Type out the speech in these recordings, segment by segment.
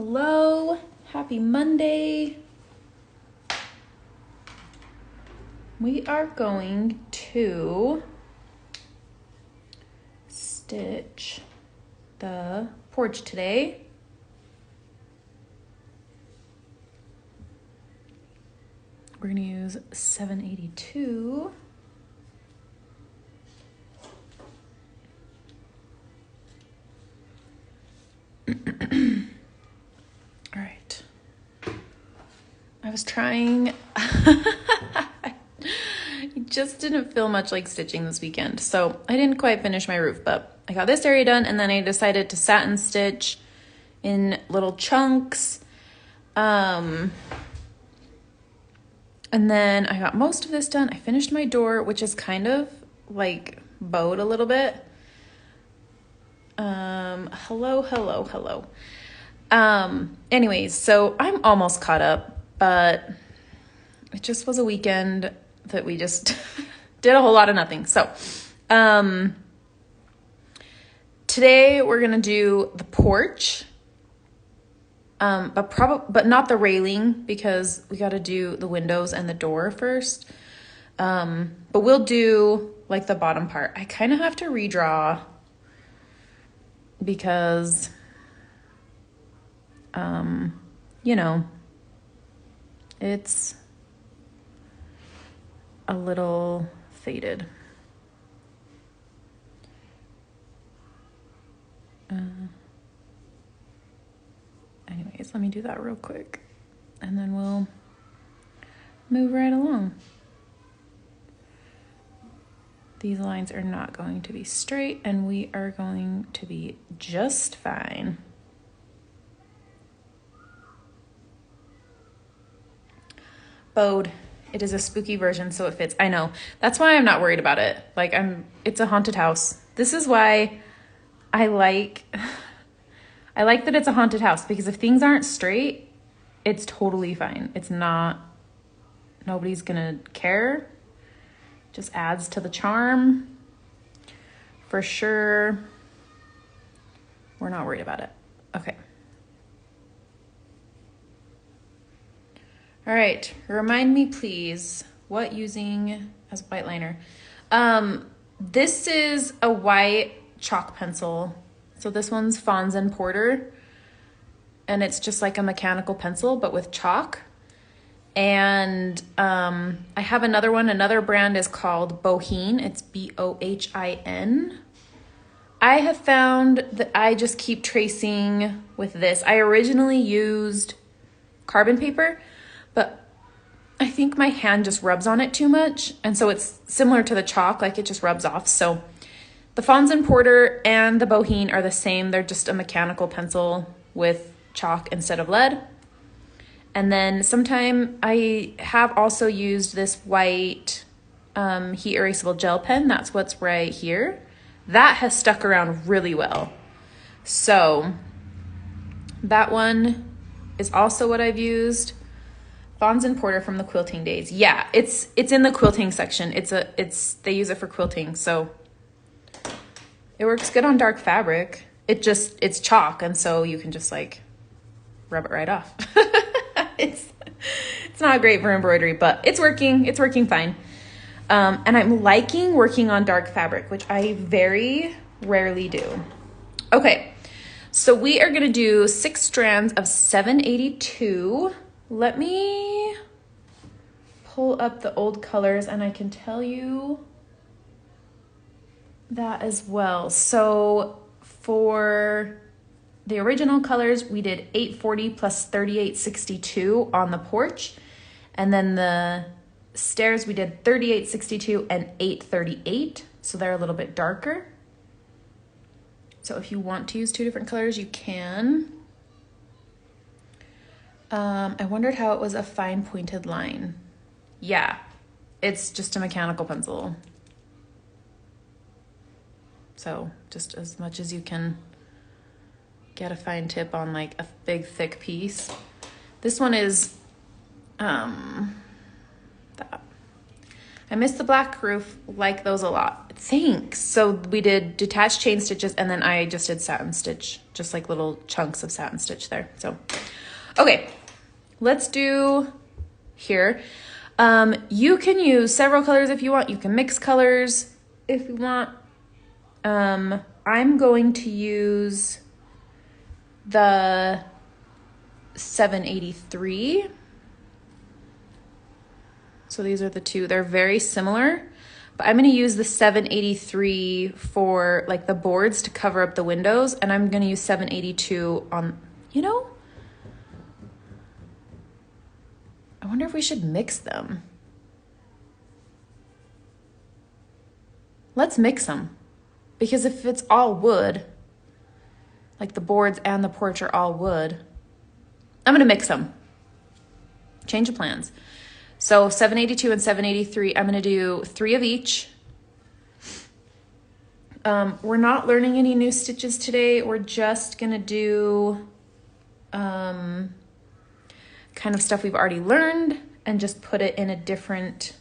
Hello, happy Monday. We are going to stitch the porch today. We're gonna use 782. All right. I was trying, I just didn't feel much like stitching this weekend, so I didn't quite finish my roof, but I got this area done, and then I decided to satin stitch in little chunks. And then I got most of this done. I finished my door, which is kind of like bowed a little bit. Hello. Anyways, so I'm almost caught up, but it just was a weekend that we just did a whole lot of nothing. So, today we're going to do the porch, but not the railing because we got to do the windows and the door first. But we'll do like the bottom part. I kind of have to redraw because, you know, it's a little faded. Anyways, let me do that real quick and then we'll move right along. These lines are not going to be straight and we are going to be just fine. Bowed. It is a spooky version, so it fits. I know. That's why I'm not worried about it. Like it's a haunted house. This is why I like that it's a haunted house, because if things aren't straight, it's totally fine. It's not, nobody's gonna care. Just adds to the charm. For sure. We're not worried about it. Okay. All right, remind me please, what using as white liner? This is a white chalk pencil. So this one's Fons and Porter, and it's just like a mechanical pencil, but with chalk. And I have another one. Another brand is called Bohin. It's Bohin. I have found that I just keep tracing with this. I originally used carbon paper, but I think my hand just rubs on it too much. And so it's similar to the chalk, like it just rubs off. So the Fons and Porter and the Bohin are the same. They're just a mechanical pencil with chalk instead of lead. And then sometime I have also used this white heat erasable gel pen. That's what's right here. That has stuck around really well. So that one is also what I've used. Fons and Porter from the quilting days. Yeah, it's in the quilting section. They use it for quilting, so it works good on dark fabric. It's chalk, and so you can just like rub it right off. It's not great for embroidery, but it's working fine. And I'm liking working on dark fabric, which I very rarely do. Okay, so we are gonna do 6 strands of 782. Let me pull up the old colors and I can tell you that as well. So for the original colors, we did 840 plus 3862 on the porch. And then the stairs, we did 3862 and 838. So they're a little bit darker. So if you want to use 2 different colors, you can. I wondered how it was a fine pointed line. Yeah, it's just a mechanical pencil. So just as much as you can get a fine tip on like a big thick piece. This one is that. I miss the black roof, like those a lot. Thanks. So we did detached chain stitches, and then I just did satin stitch, just like little chunks of satin stitch there. So, okay, let's do here. You can use several colors if you want. You can mix colors if you want. I'm going to use the 783. So these are the two. They're very similar, but I'm going to use the 783 for like the boards to cover up the windows, and I'm going to use 782 on, you know, I wonder if we should mix them. Let's mix them, because if it's all wood, like the boards and the porch are all wood, I'm going to mix them. Change of plans. So 782 and 783, I'm going to do 3 of each. We're not learning any new stitches today. We're just going to do kind of stuff we've already learned and just put it in a different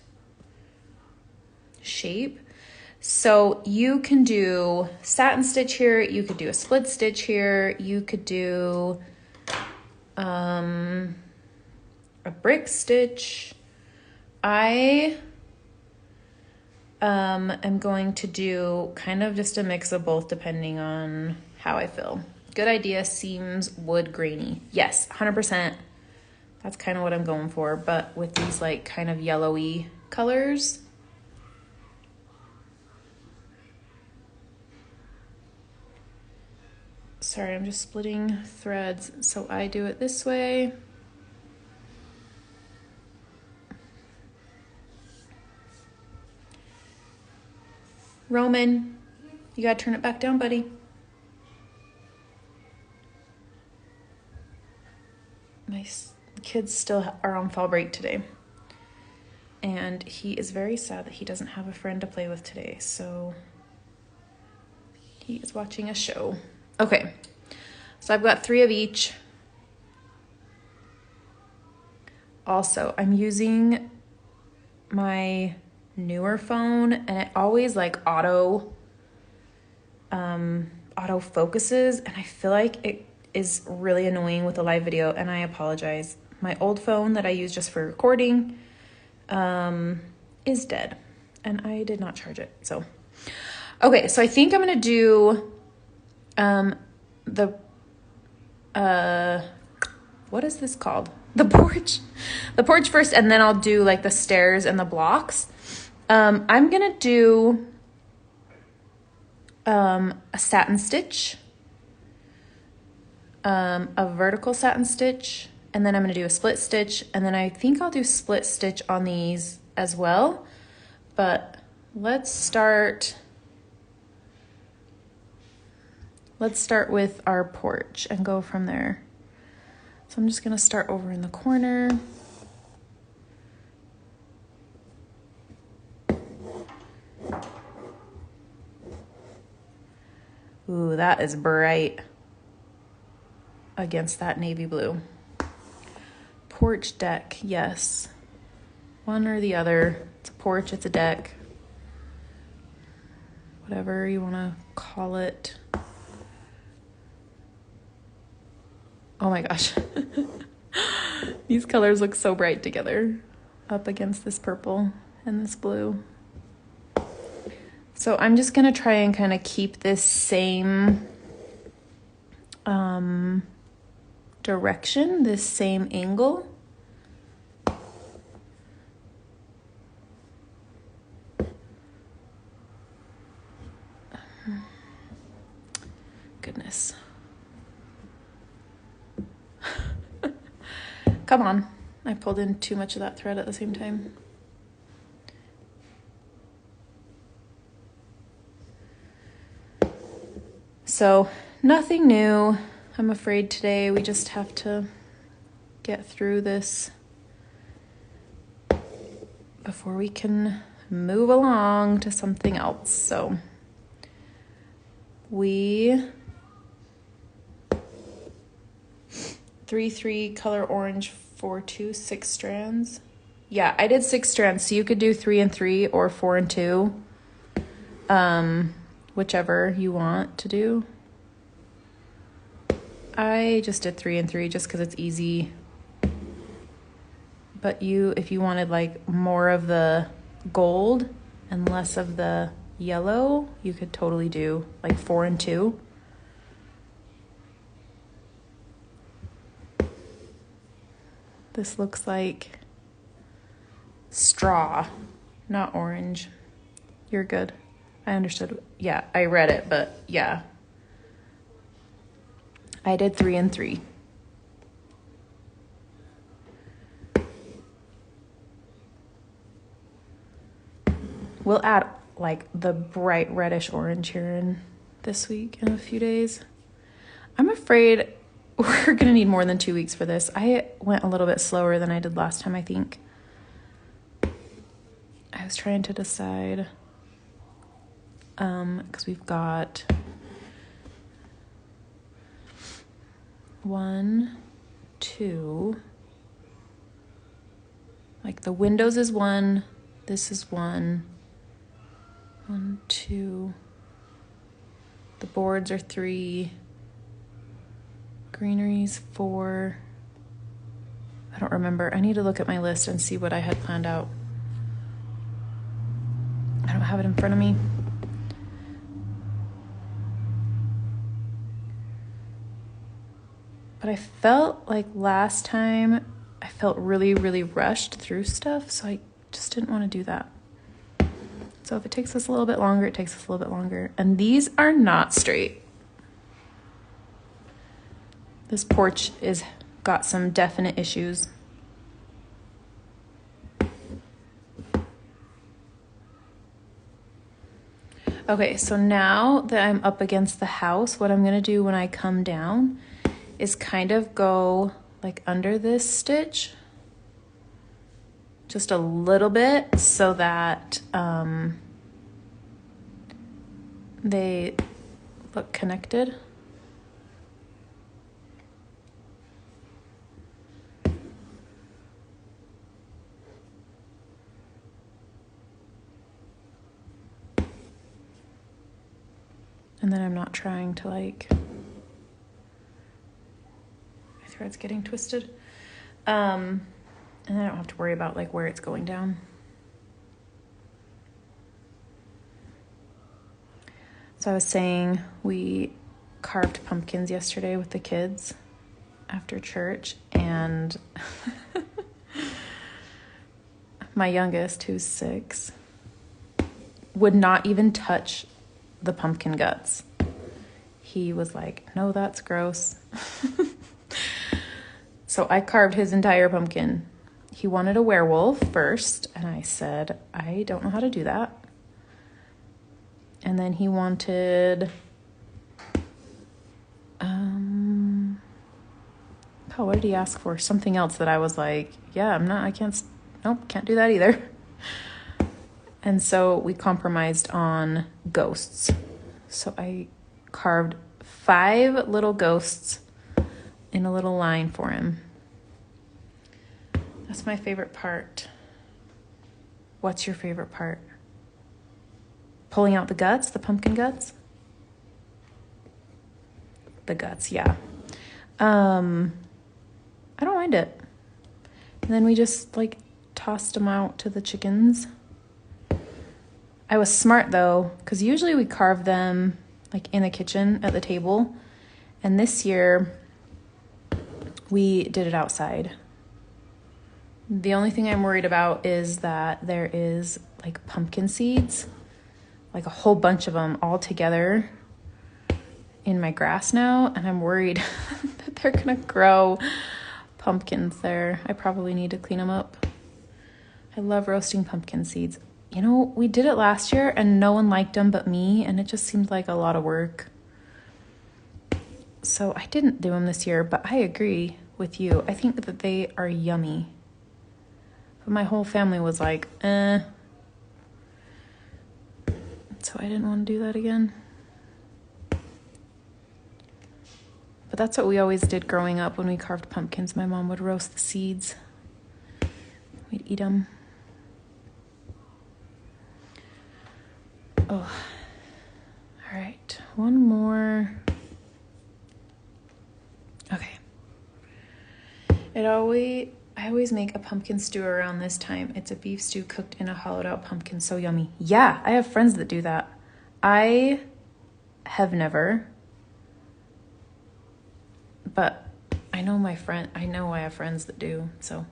shape. So you can do satin stitch here. You could do a split stitch here. You could do a brick stitch. I am going to do kind of just a mix of both depending on how I feel. Good idea, seams, wood, grainy. Yes, 100%. That's kind of what I'm going for, but with these like kind of yellowy colors. Sorry, I'm just splitting threads. So I do it this way. Roman, you gotta turn it back down, buddy. My kids still are on fall break today. And he is very sad that he doesn't have a friend to play with today. So he is watching a show. Okay, so I've got 3 of each. Also, I'm using my newer phone, and it always like auto focuses, and I feel like it is really annoying with a live video, and I apologize. My old phone that I use just for recording is dead, and I did not charge it. So okay, so I think I'm gonna do the what is this called, the porch first, and then I'll do like the stairs and the blocks. I'm gonna do a satin stitch, a vertical satin stitch, and then I'm gonna do a split stitch, and then I think I'll do split stitch on these as well. But let's start with our porch and go from there. So I'm just gonna start over in the corner. Ooh, that is bright against that navy blue. Porch deck, yes. One or the other. It's a porch, it's a deck. Whatever you wanna call it. Oh my gosh. These colors look so bright together up against this purple and this blue. So I'm just gonna try and kind of keep this same direction, this same angle. Goodness. Come on. I pulled in too much of that thread at the same time. So nothing new, I'm afraid today. We just have to get through this before we can move along to something else. So we 3-3 color orange 4-2 6 strands. Yeah, I did 6 strands, so you could do 3 and 3 or 4 and 2. Whichever you want to do. I just did 3 and 3 just because it's easy. But if you wanted like more of the gold and less of the yellow, you could totally do like 4 and 2. This looks like straw, not orange. You're good. I understood. Yeah, I read it, but yeah. I did 3 and 3. We'll add like the bright reddish orange here in this week in a few days. I'm afraid we're gonna need more than 2 weeks for this. I went a little bit slower than I did last time, I think. I was trying to decide, because we've got 1, 2, like the windows is 1, this is 1, 1, 2, the boards are 3, greenery's 4. I don't remember. I need to look at my list and see what I had planned out. I don't have it in front of me. But I felt like last time I felt really, really rushed through stuff, so I just didn't want to do that. So if it takes us a little bit longer, it takes us a little bit longer. And these are not straight. This porch is got some definite issues. Okay, so now that I'm up against the house, what I'm gonna do when I come down is kind of go like under this stitch just a little bit so that they look connected. And then I'm not trying to like, my thread's getting twisted. And I don't have to worry about like where it's going down. So I was saying we carved pumpkins yesterday with the kids after church, and my youngest, who's 6, would not even touch the pumpkin guts. He was like, no, that's gross. So I carved his entire pumpkin. He wanted a werewolf first, and I said, I don't know how to do that. And then he wanted, what did he ask for? Something else that I was like, yeah, can't do that either. And so we compromised on ghosts. So I carved 5 little ghosts in a little line for him. That's my favorite part. What's your favorite part? Pulling out the guts, the pumpkin guts? The guts, yeah. I don't mind it. And then we just like tossed them out to the chickens. I was smart though, because usually we carve them like in the kitchen at the table. And this year we did it outside. The only thing I'm worried about is that there is like pumpkin seeds, like a whole bunch of them all together in my grass now. And I'm worried that they're gonna grow pumpkins there. I probably need to clean them up. I love roasting pumpkin seeds. You know, we did it last year and no one liked them but me, and it just seemed like a lot of work. So I didn't do them this year, but I agree with you. I think that they are yummy. But my whole family was like, So I didn't want to do that again. But that's what we always did growing up when we carved pumpkins. My mom would roast the seeds. We'd eat them. Oh, all right, one more. Okay. I always make a pumpkin stew around this time. It's a beef stew cooked in a hollowed out pumpkin. So yummy. Yeah, I have friends that do that. I have never, but I know I have friends that do. So,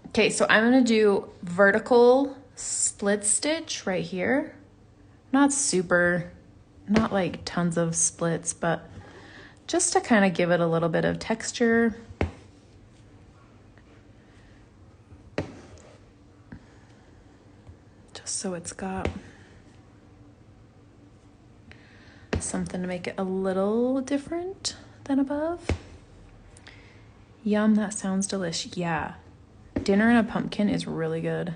okay, so I'm gonna do vertical split stitch right here. Not like tons of splits, but just to kind of give it a little bit of texture. Just so it's got something to make it a little different than above. Yum, that sounds delish. Yeah, dinner in a pumpkin is really good.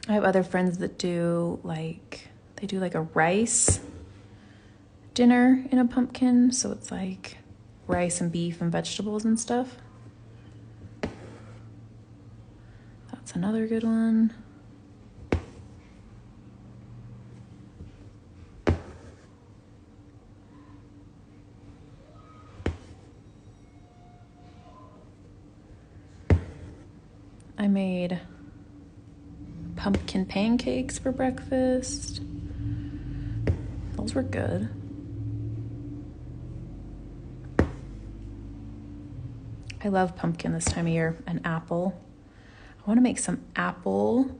I have other friends that do like a rice dinner in a pumpkin. So it's like rice and beef and vegetables and stuff. That's another good one. I made pumpkin pancakes for breakfast. Those were good. I love pumpkin this time of year, and apple. I want to make some apple,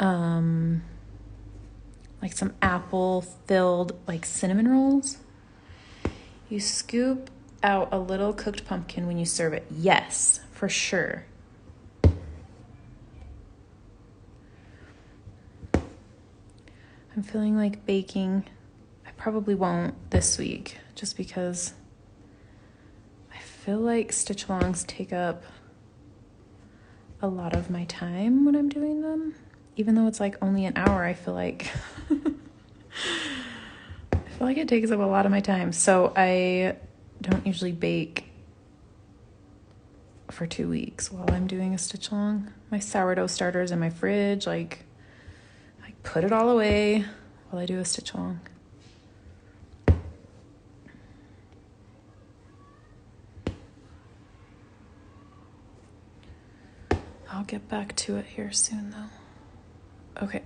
like some apple filled like cinnamon rolls. You scoop out a little cooked pumpkin when you serve it. Yes, for sure. I'm feeling like baking. I probably won't this week just because I feel like stitch alongs take up a lot of my time when I'm doing them. Even though it's like only an hour, I feel like it takes up a lot of my time. So I don't usually bake for 2 weeks while I'm doing a stitch along. My sourdough starter's in my fridge, like I put it all away while I do a stitch along. I'll get back to it here soon though. Okay,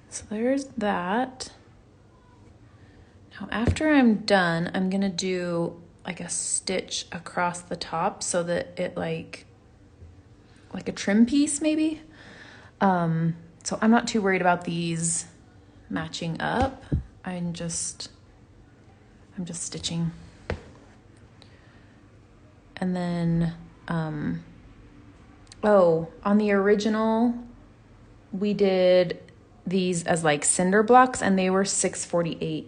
so there's that. Now after I'm done, I'm gonna do like a stitch across the top so that it like a trim piece maybe. So I'm not too worried about these matching up. I'm just stitching. And then, on the original, we did these as like cinder blocks and they were $6.48.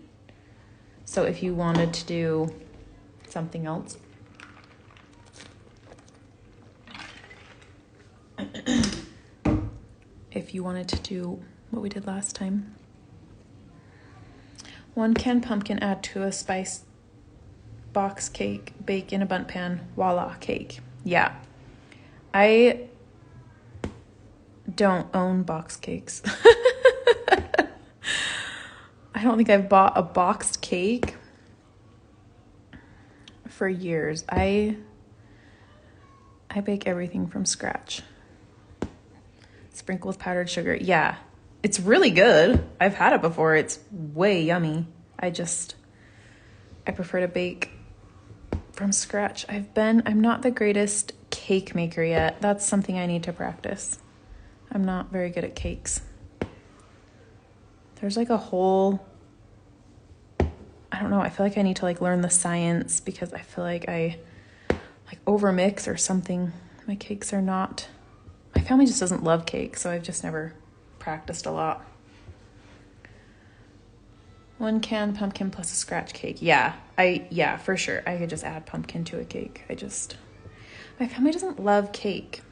So if you wanted to do something else. If you wanted to do what we did last time. 1 canned pumpkin, add to a spice box cake, bake in a bundt pan, voila, cake. Yeah. I don't own box cakes. I don't think I've bought a boxed cake for years. I bake everything from scratch. Sprinkle with powdered sugar. Yeah, it's really good. I've had it before. It's way yummy. I prefer to bake from scratch. I'm not the greatest cake maker yet. That's something I need to practice. I'm not very good at cakes. There's like a whole, I don't know, I feel like I need to like learn the science because I feel like I like overmix or something. My cakes are not, my family just doesn't love cake, so I've just never practiced a lot. 1 canned pumpkin plus a scratch cake. Yeah, for sure. I could just add pumpkin to a cake. My family doesn't love cake.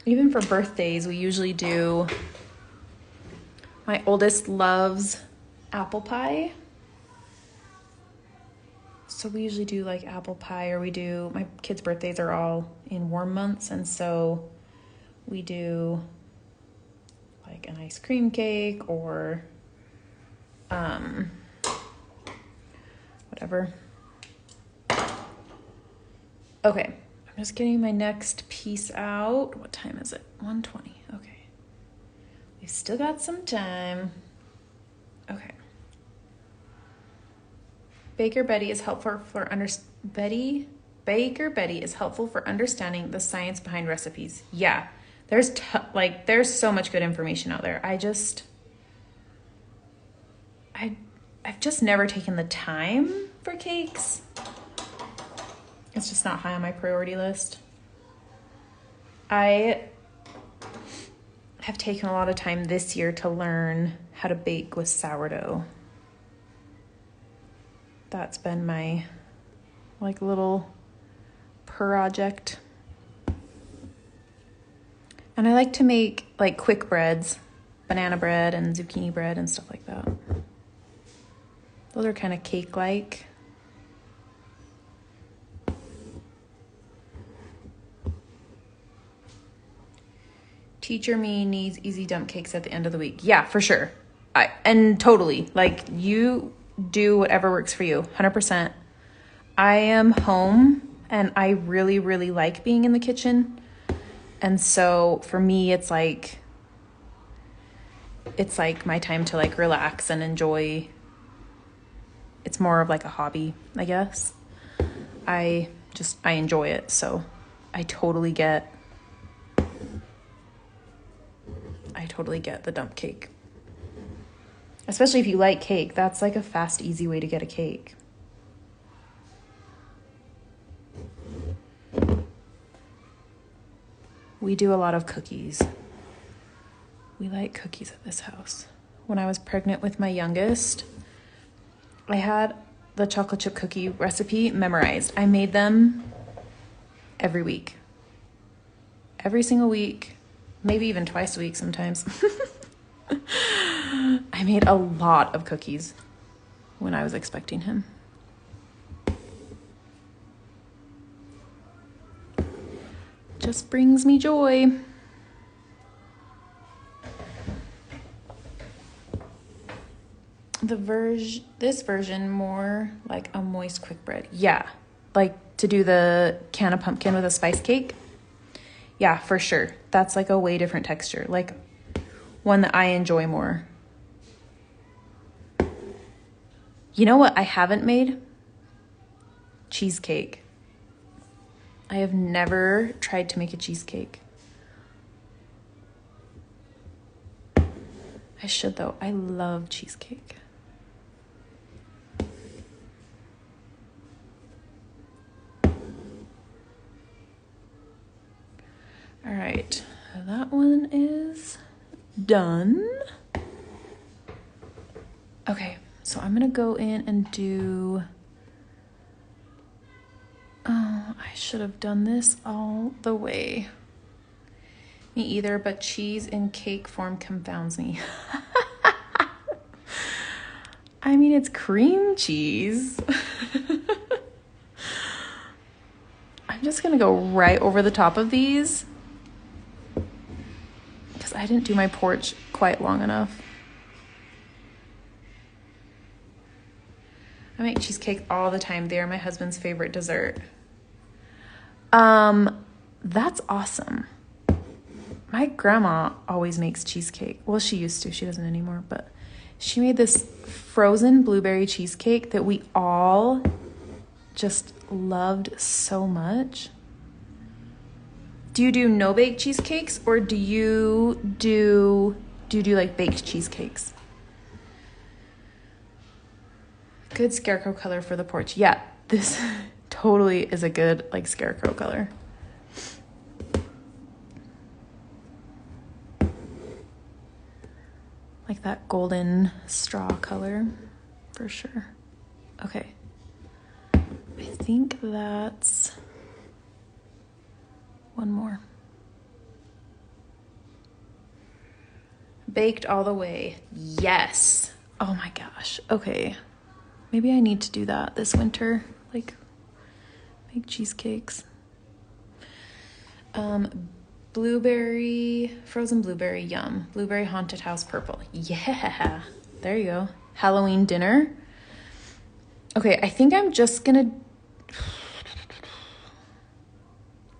Even for birthdays, we usually do, my oldest loves apple pie. So we usually do like apple pie, or my kids' birthdays are all in warm months, and so we do like an ice cream cake or whatever. Okay, I'm just getting my next piece out. What time is it? 1:20. Okay. We've still got some time. Okay. Baker Betty is helpful for Baker Betty is helpful for understanding the science behind recipes. Yeah. There's so much good information out there. I've just never taken the time for cakes. It's just not high on my priority list. I have taken a lot of time this year to learn how to bake with sourdough. That's been my little project. And I like to make quick breads, banana bread and zucchini bread and stuff like that. Those are kind of cake-like. Teacher me needs easy dump cakes at the end of the week. Yeah, for sure. And totally. You do whatever works for you. 100%. I am home and I really, really like being in the kitchen. And so for me, it's like my time to relax and enjoy. It's more of a hobby, I guess. I enjoy it. So I totally get the dump cake. Especially if you like cake, that's a fast, easy way to get a cake. We do a lot of cookies. We like cookies at this house. When I was pregnant with my youngest, I had the chocolate chip cookie recipe memorized. I made them every week. Every single week, maybe even twice a week sometimes. I made a lot of cookies when I was expecting him. Just brings me joy. This version more like a moist quick bread. Yeah, to do the can of pumpkin with a spice cake. Yeah, for sure. That's a way different texture. One that I enjoy more. You know what I haven't made? Cheesecake. I have never tried to make a cheesecake. I should though. I love cheesecake. All right, that one is done. Okay, so I'm gonna go in and do, I should have done this all the way. Me either, but cheese in cake form confounds me. I mean, it's cream cheese. I'm just gonna go right over the top of these because I didn't do my porch quite long enough. I make cheesecake all the time. They are my husband's favorite dessert. That's awesome. My grandma always makes cheesecake. Well, she used to. She doesn't anymore. But she made this frozen blueberry cheesecake that we all just loved so much. Do you do no-bake cheesecakes, or do you do baked cheesecakes? Good scarecrow color for the porch. Yeah, this totally is a good scarecrow color. That golden straw color for sure. Okay. I think that's one more. Baked all the way. Yes. Oh my gosh. Okay. Maybe I need to do that this winter. Like, make cheesecakes. Blueberry, frozen blueberry, yum. Blueberry haunted house purple. Yeah. There you go. Halloween dinner. Okay, I think I'm just gonna... I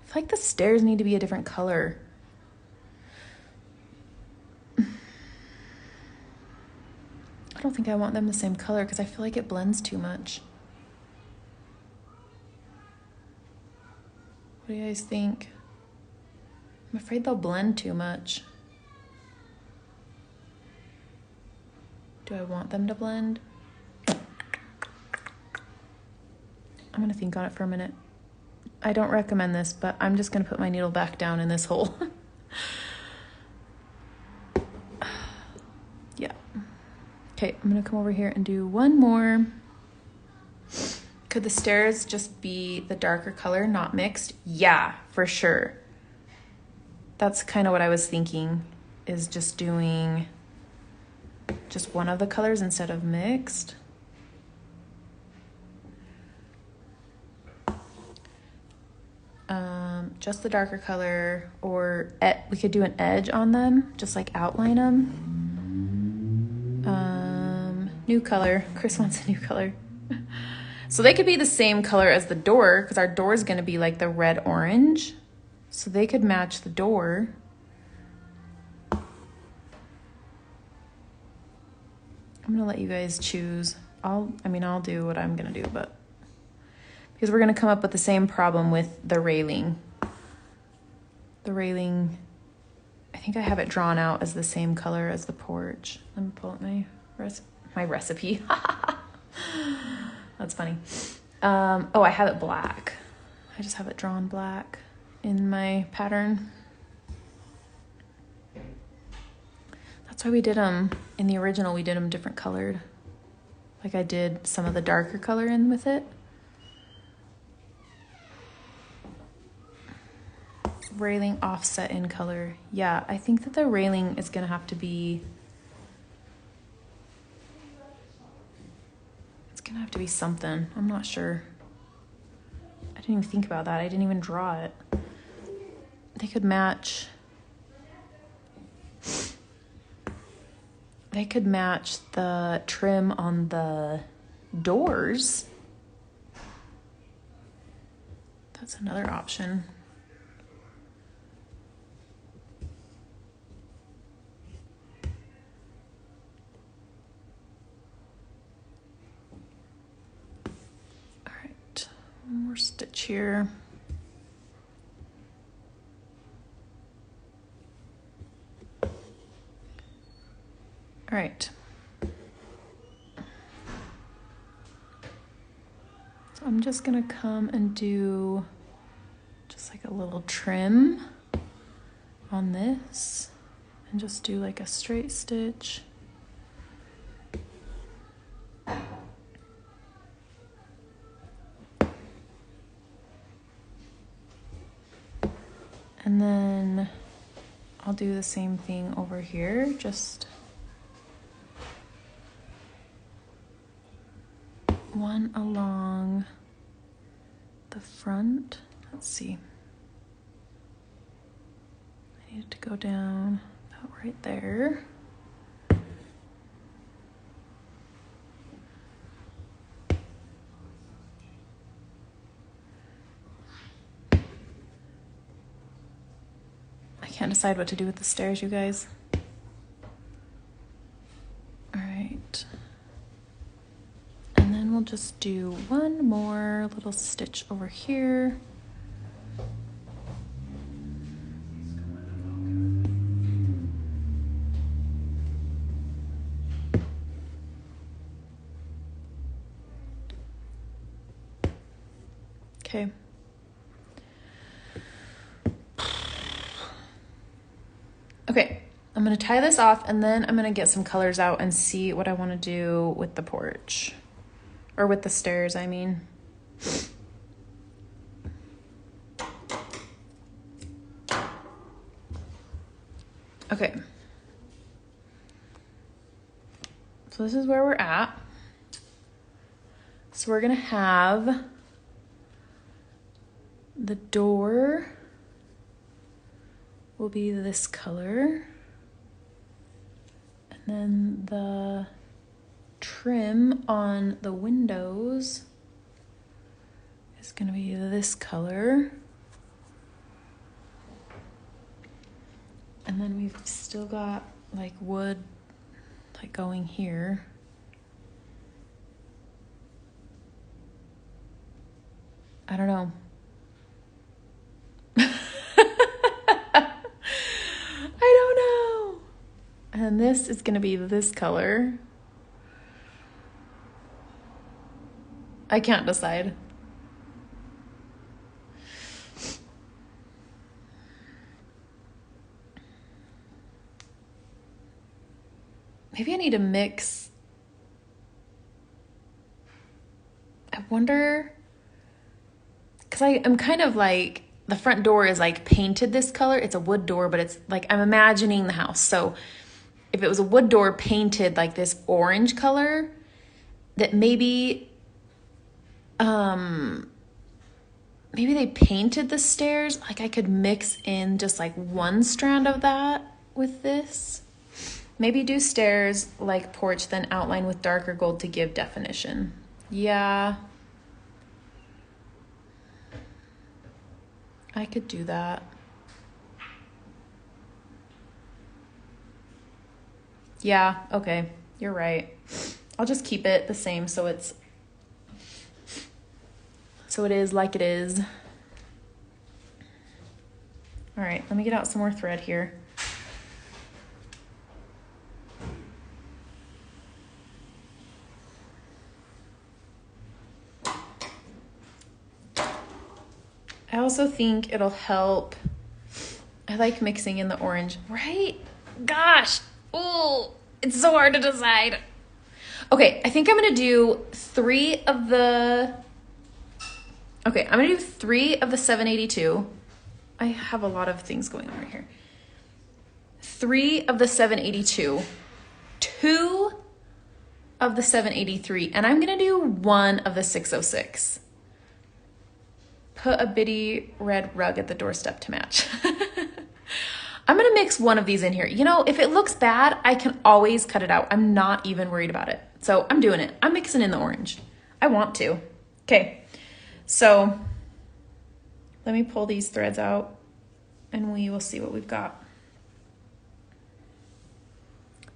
feel like the stairs need to be a different color. I don't think I want them the same color because I feel like it blends too much. What do you guys think? I'm afraid they'll blend too much. Do I want them to blend? I'm gonna think on it for a minute. I don't recommend this, but I'm just gonna put my needle back down in this hole. Yeah. Okay, I'm gonna come over here and do one more. Could the stairs just be the darker color, not mixed? Yeah, for sure. That's kind of what I was thinking, is just doing just one of the colors instead of mixed. Just the darker color, or we could do an edge on them, just like outline them. New color. Chris wants a new color. So they could be the same color as the door, because our door is going to be like the red orange. So they could match the door. I'm going to let you guys choose. I'll do what I'm going to do, but because we're going to come up with the same problem with the railing. The railing, I think I have it drawn out as the same color as the porch. Let me pull up my recipe. That's funny. Oh, I have it black. I just have it drawn black in my pattern. That's why we did them, in the original, we did them different colored. Like I did some of the darker color in with it. Railing offset in color. Yeah, I think that the railing is gonna have to be, it's gonna have to be something. I'm not sure. I didn't even think about that. I didn't even draw it. They could match. They could match the trim on the doors. That's another option. All right, one more stitch here. All right. So I'm just gonna come and do just like a little trim on this and just do like a straight stitch. And then I'll do the same thing over here, just one along the front. Let's see. I need it to go down about right there. I can't decide what to do with the stairs, you guys. All right. And then we'll just do one more little stitch over here. Okay. Okay, I'm gonna tie this off and then I'm gonna get some colors out and see what I wanna do with the porch. Or with the stairs, I mean. Okay. So this is where we're at. So we're gonna have the door will be this color. And then the trim on the windows is gonna be this color. And then we've still got like wood like going here. I don't know. I don't know. And this is gonna be this color. I can't decide. Maybe I need to mix. I wonder, because I'm kind of like, the front door is like painted this color. It's a wood door, but it's like, I'm imagining the house. So if it was a wood door painted like this orange color, that maybe they painted the stairs. Like I could mix in just like one strand of that with this. Maybe do stairs like porch, then outline with darker gold to give definition. Yeah. I could do that. Yeah, okay. You're right. I'll just keep it the same so it is like it is. All right, let me get out some more thread here. I also think it'll help. I like mixing in the orange, right? Gosh, oh, it's so hard to decide. Okay, I think I'm gonna do 3 of the 782. I have a lot of things going on right here. 3 of the 782, 2 of the 783, and I'm gonna do 1 of the 606. Put a bitty red rug at the doorstep to match. I'm gonna mix 1 of these in here. You know, if it looks bad, I can always cut it out. I'm not even worried about it. So I'm doing it. I'm mixing in the orange. I want to. Okay, so let me pull these threads out and we will see what we've got.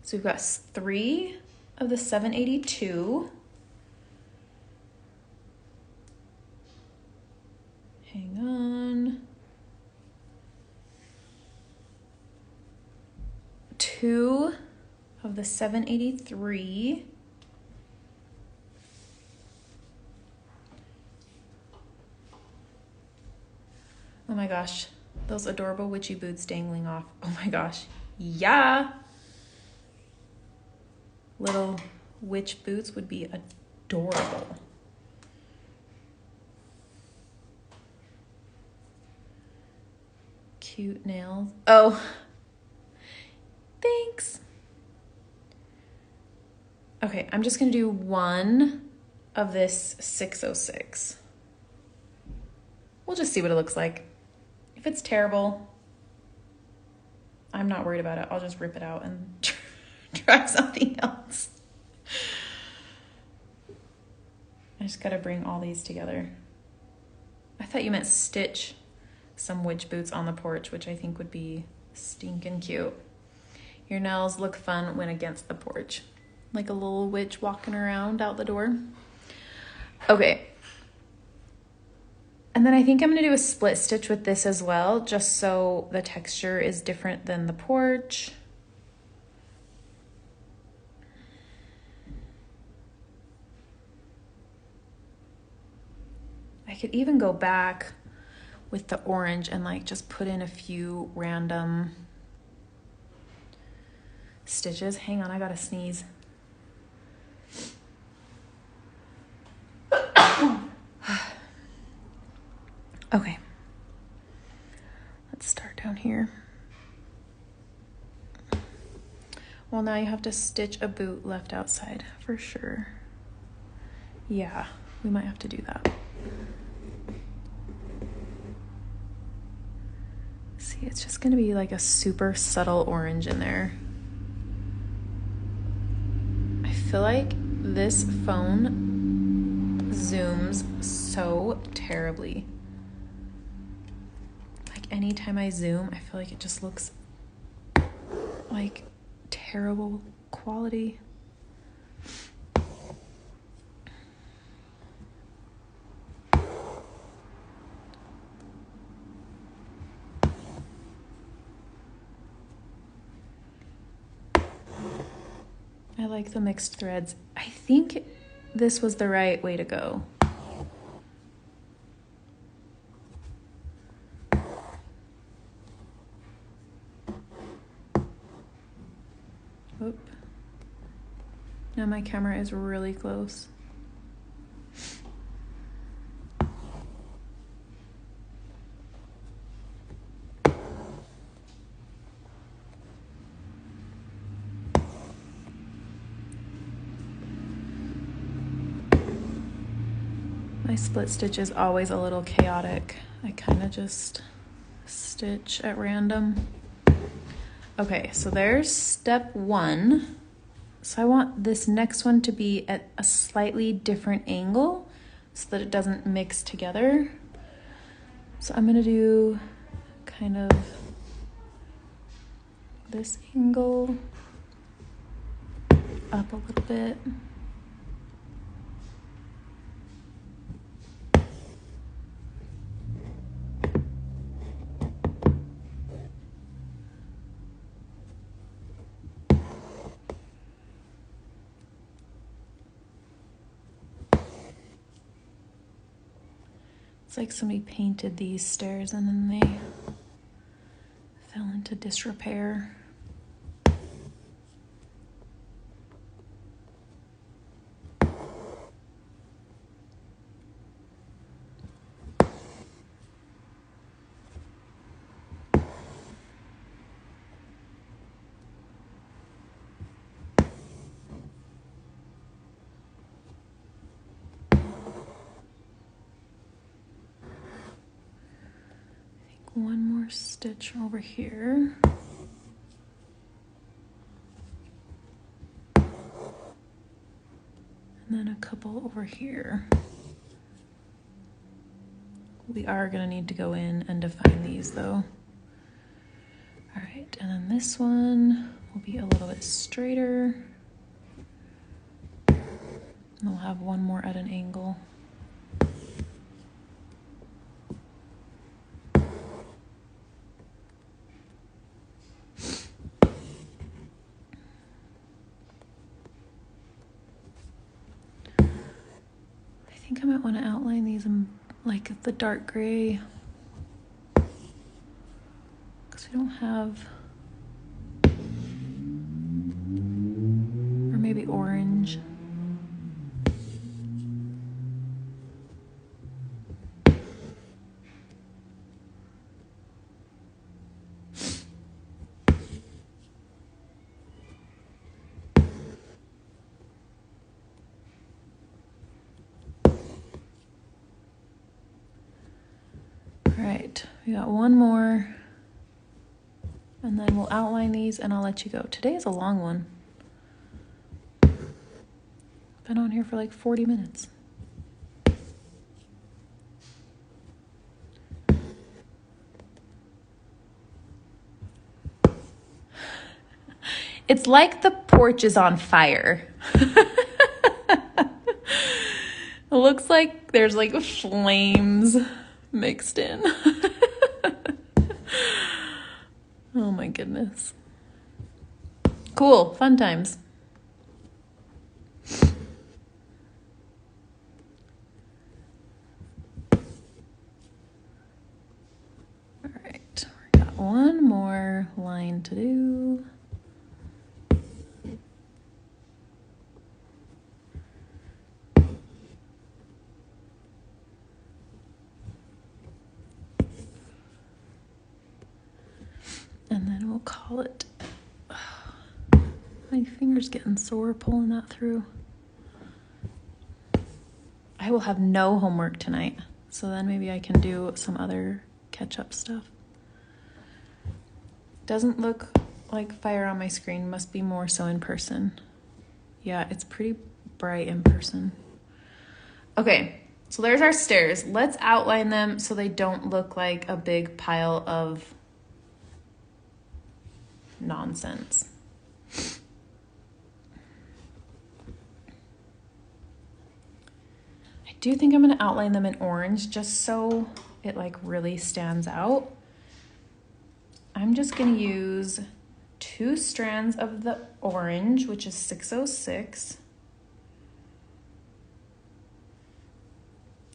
So we've got 3 of the 782. Hang on. 2 of the 783. Oh my gosh, those adorable witchy boots dangling off. Oh my gosh, yeah. Little witch boots would be adorable. Cute nails. Oh, thanks. Okay, I'm just gonna do 1 of this 606. We'll just see what it looks like. If it's terrible, I'm not worried about it. I'll just rip it out and try something else. I just gotta bring all these together. I thought you meant stitch some witch boots on the porch, which I think would be stinking cute. Your nails look fun when against the porch. Like a little witch walking around out the door. Okay. And then I think I'm gonna do a split stitch with this as well, just so the texture is different than the porch. I could even go back with the orange and like just put in a few random stitches. Hang on, I gotta sneeze. Okay, let's start down here. Well, now you have to stitch a boot left outside for sure. Yeah, we might have to do that. See, it's just gonna be like a super subtle orange in there. I feel like this phone zooms so terribly. Like anytime I zoom, I feel like it just looks like terrible quality. I like the mixed threads. I think this was the right way to go. Oop. Now my camera is really close. My split stitch is always a little chaotic. I kind of just stitch at random. Okay, so there's step one. So I want this next one to be at a slightly different angle so that it doesn't mix together. So I'm gonna do kind of this angle up a little bit. It's like somebody painted these stairs and then they fell into disrepair. One more stitch over here. And then a couple over here. We are going to need to go in and define these though. All right, and then this one will be a little bit straighter. And we'll have one more at an angle. I think I might want to outline these in like the dark gray because we don't have, or maybe orange. All right, we got one more, and then we'll outline these and I'll let you go. Today is a long one. Been on here for like 40 minutes. It's like the porch is on fire. It looks like there's like flames mixed in. Oh my goodness. Cool, fun times. All right, we got one more line to do. And then we'll call it My finger's getting sore pulling that through. I will have no homework tonight, so then maybe I can do some other catch-up stuff. Doesn't look like fire on my screen, must be more so in person. Yeah, it's pretty bright in person. Okay, so there's our stairs. Let's outline them so they don't look like a big pile of nonsense. I do think I'm gonna outline them in orange just so it like really stands out. I'm just gonna use 2 strands of the orange, which is 606.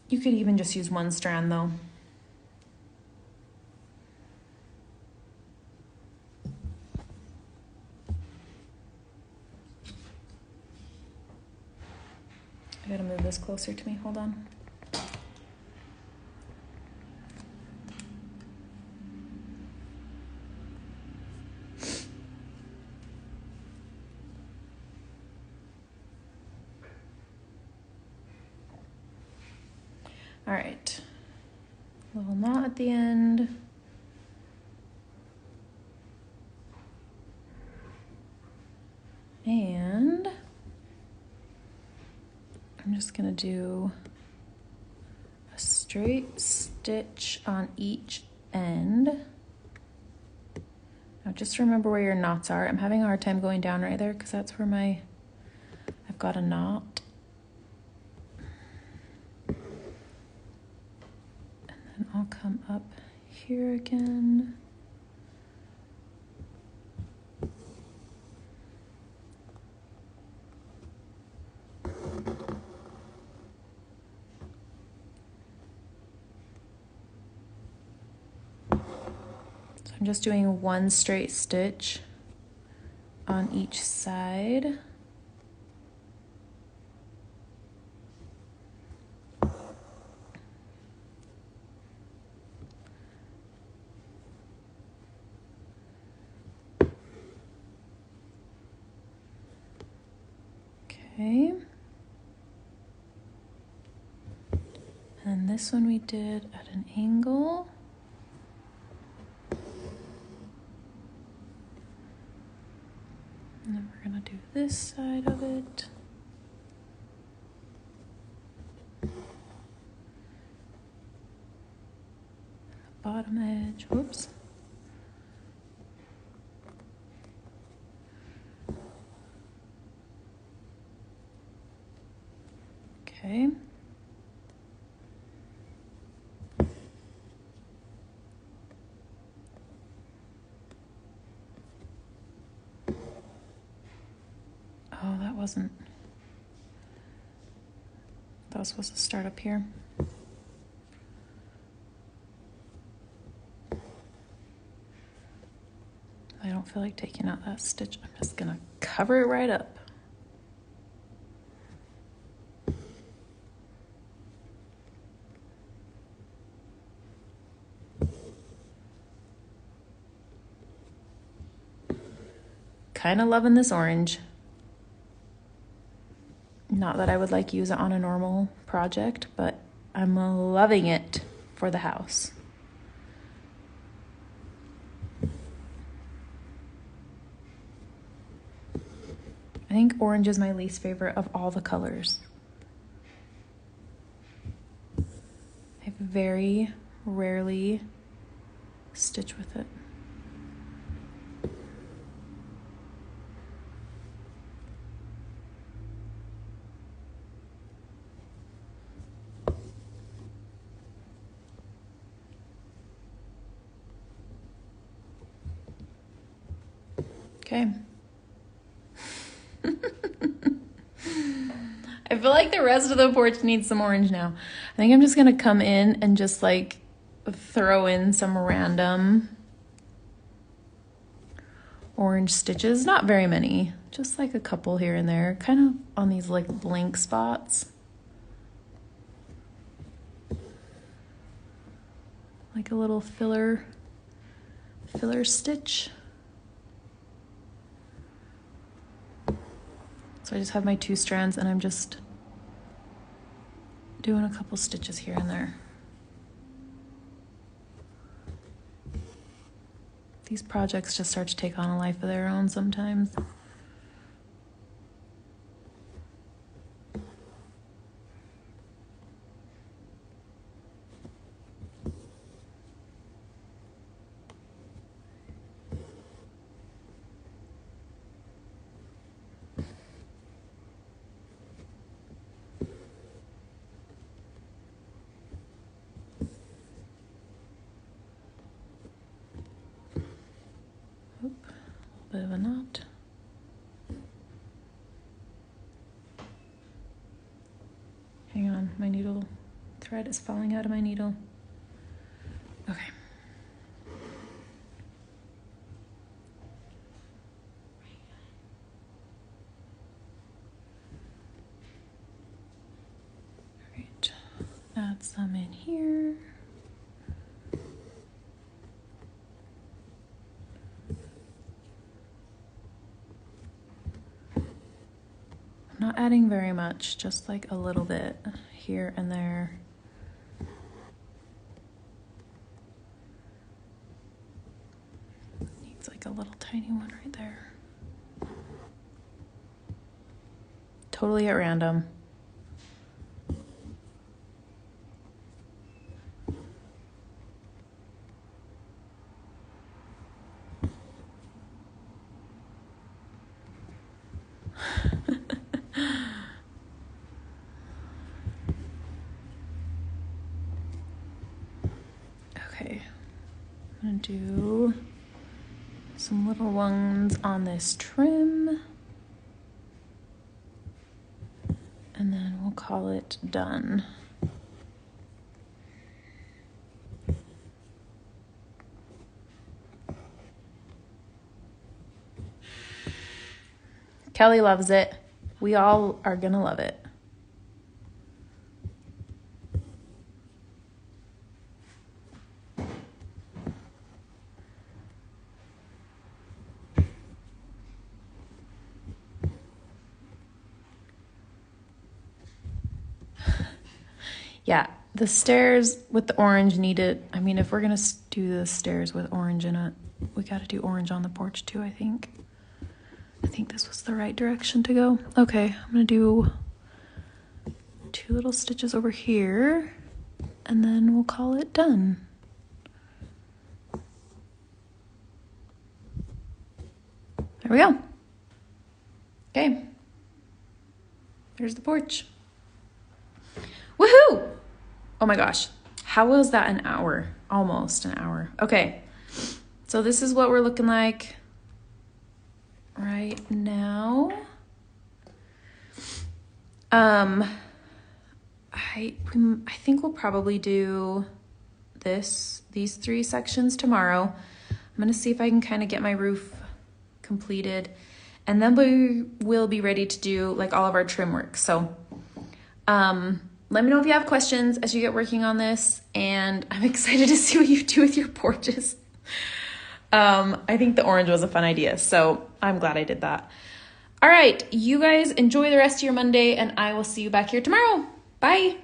You could even just use 1 strand though. I gotta move this closer to me, hold on. All right, little knot at the end. And I'm just gonna do a straight stitch on each end. Now just remember where your knots are. I'm having a hard time going down right there because that's where I've got a knot. And then I'll come up here again. I'm just doing 1 straight stitch on each side. Okay. And this one we did at an angle. And then we're gonna do this side of it. The bottom edge, whoops. Okay. Oh, that was supposed to start up here. I don't feel like taking out that stitch. I'm just gonna cover it right up. Kind of loving this orange. Not that I would like use it on a normal project, but I'm loving it for the house. I think orange is my least favorite of all the colors. I very rarely stitch with it. Okay. I feel like the rest of the porch needs some orange now. I think I'm just gonna come in and just like throw in some random orange stitches. Not very many, just like a couple here and there, kind of on these like blank spots. Like a little filler stitch. So I just have my 2 strands and I'm just doing a couple stitches here and there. These projects just start to take on a life of their own sometimes. Bit of a knot. Hang on, my needle thread is falling out of my needle. Okay. All right, add some in here. Not adding very much, just like a little bit here and there. Needs like a little tiny one right there. Totally at random. Okay, I'm gonna do some little ones on this trim, and then we'll call it done. Kelly loves it. We all are gonna love it. Yeah, the stairs with the orange needed, I mean, if we're gonna do the stairs with orange in it, we gotta do orange on the porch too, I think. I think this was the right direction to go. Okay, I'm gonna do 2 little stitches over here, and then we'll call it done. There we go. Okay, there's the porch. Woohoo! Oh my gosh, how was that an hour? Almost an hour. Okay, so this is what we're looking like right now. I think we'll probably do these 3 sections tomorrow. I'm gonna see if I can kind of get my roof completed, and then we will be ready to do like all of our trim work. So let me know if you have questions as you get working on this, and I'm excited to see what you do with your porches. I think the orange was a fun idea, so I'm glad I did that. All right, you guys enjoy the rest of your Monday, and I will see you back here tomorrow. Bye.